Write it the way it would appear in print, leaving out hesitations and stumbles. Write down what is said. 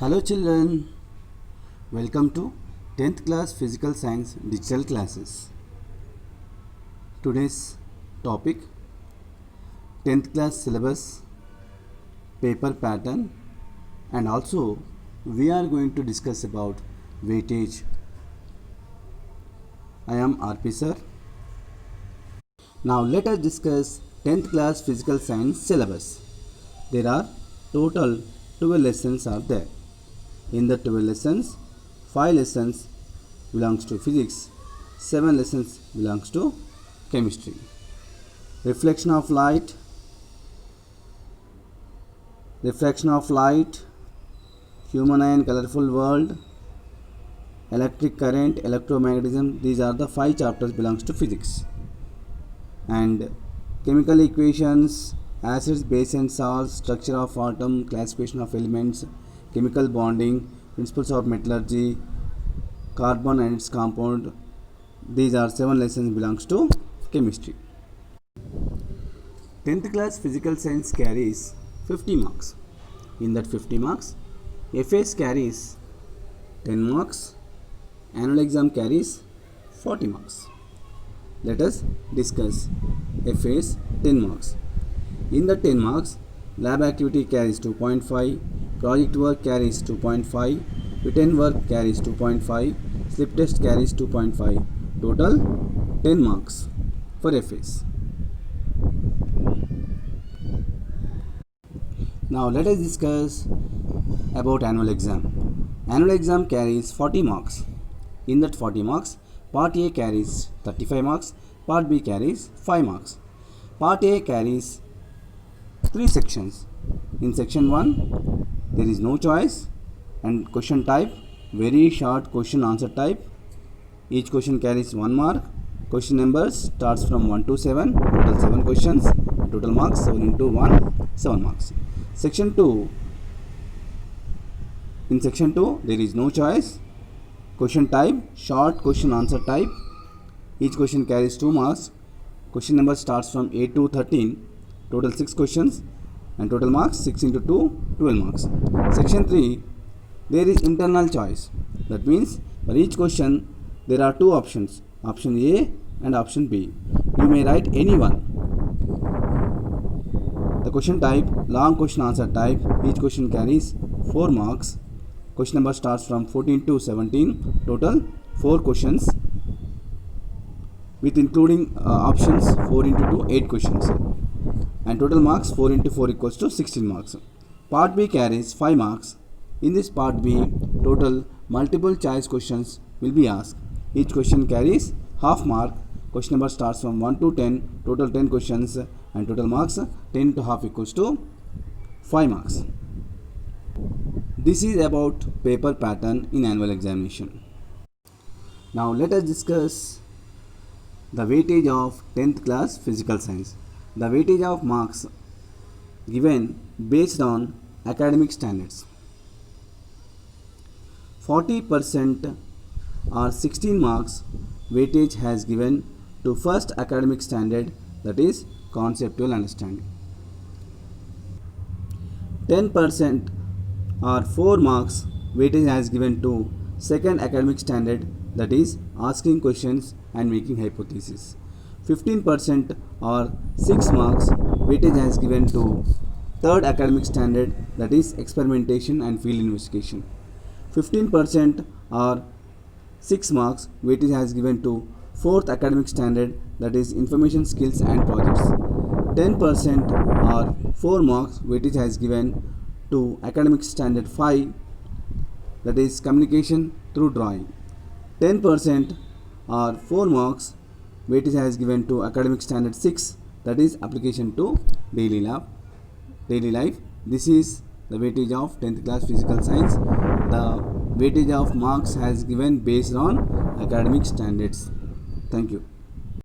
Hello children, welcome to 10th class physical science digital classes. Today's topic 10th class syllabus, paper pattern, and also we are going to discuss about weightage. I am RP sir. Now let us discuss 10th class physical science syllabus. There are total 12 lessons are there. In the 12 lessons, 5 lessons belongs to physics, 7 lessons belongs to chemistry. Reflection of light, human eye and colorful world, electric current, electromagnetism, these are the 5 chapters belongs to physics. And chemical equations, acids, base and salts, structure of atom, classification of elements, chemical bonding, principles of metallurgy, carbon and its compound, these are 7 lessons belongs to chemistry. 10th class physical science carries 50 marks. In that 50 marks, FAS carries 10 marks, annual exam carries 40 marks. Let us discuss FAS 10 marks. In the 10 marks, lab activity carries 2.5, project work carries 2.5, written work carries 2.5, slip test carries 2.5, total 10 marks for FAS. Now let us discuss about annual exam. Annual exam carries 40 marks. In that 40 marks, part A carries 35 marks, part B carries 5 marks. Part A carries 3 sections. In section 1, there is no choice and question type, very short question answer type. Each question carries 1 mark. Question numbers starts from 1 to 7, total 7 questions, total marks 7 into 1, 7 marks. Section 2, in section 2, there is no choice. Question type, short question answer type. Each question carries 2 marks. Question number starts from 8 to 13, total 6 questions and total marks 6 into 2, 12 marks. Section 3, there is internal choice. That means for each question there are 2 options, option A and option B. You may write any one. The question type, long question answer type. Each question carries 4 marks. Question number starts from 14 to 17, total 4 questions with including options 4 into 2, 8 questions. And total marks 4 into 4 equals to 16 marks. Part B carries 5 marks. In this part B, total multiple choice questions will be asked. Each question carries half mark. Question number starts from 1 to 10, total 10 questions and total marks 10 to half equals to 5 marks. This is about paper pattern in annual examination. Now let us discuss the weightage of 10th class physical science. The weightage of marks given based on academic standards. 40% or 16 marks weightage has given to first academic standard, that is conceptual understanding. 10% or 4 marks weightage has given to second academic standard, that is asking questions and making hypotheses. 15% or 6 marks weightage has given to third academic standard, that is experimentation and field investigation. 15% or 6 marks weightage has given to fourth academic standard, that is information skills and projects. 10% or 4 marks weightage has given to academic standard 5, that is communication through drawing. 10% or 4 marks weightage has given to academic standard 6, that is application to daily life. This is the weightage of 10th class physical science. The weightage of marks has given based on academic standards. Thank you.